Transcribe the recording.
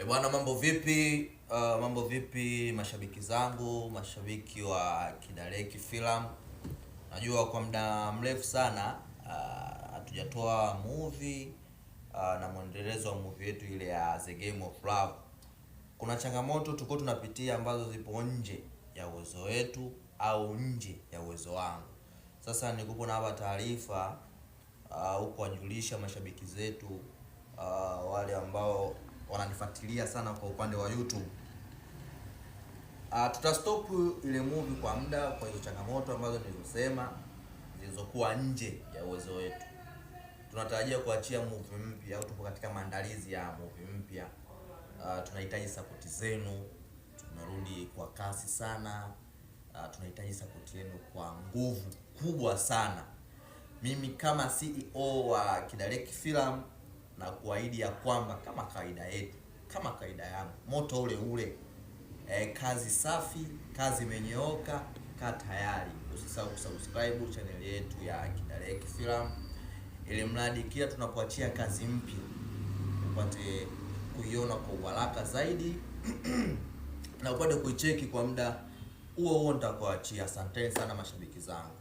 Bwana, mambo vipi? Mambo vipi mashabiki zangu, mashabiki wa Kidareki Film. Najua kwa muda mrefu sana hatujatoa movie na mwendelezo wa movie yetu ile ya The Game of Love. Kuna changamoto tulikuwa tunapitia ambazo zipo nje ya uwezo wetu au nje ya uwezo wangu. Sasa nikupo na hapa taarifa huko wajulisha mashabiki zetu wale ambao wananifuatilia sana kwa upande wa YouTube. Tutastop ile movie kwa muda kwa hizo changamoto ambazo nilizosema zilizokuwa nje ya uwezo wetu. Tunatarajia kuachia movie mpya au tupo katika maandalizi ya movie mpya. Tunahitaji support zenu. Tunarudi kwa kasi sana. Tunahitaji support yenu kwa nguvu kubwa sana. Mimi kama CEO wa Kidareki Film na kuahidi ya kwamba kama kawaida yetu, kama kawaida yangu, moto ule ule, kazi safi, kazi imenyooka, kaa tayari. Usisahau kusubscribe channel yetu ya Kidareki Film ili mradi kila tunapoachia kazi mpya upate kuiona kwa uharaka zaidi na upate kuicheki kwa muda huo nitakuachia. Asanteni sana mashabiki zangu.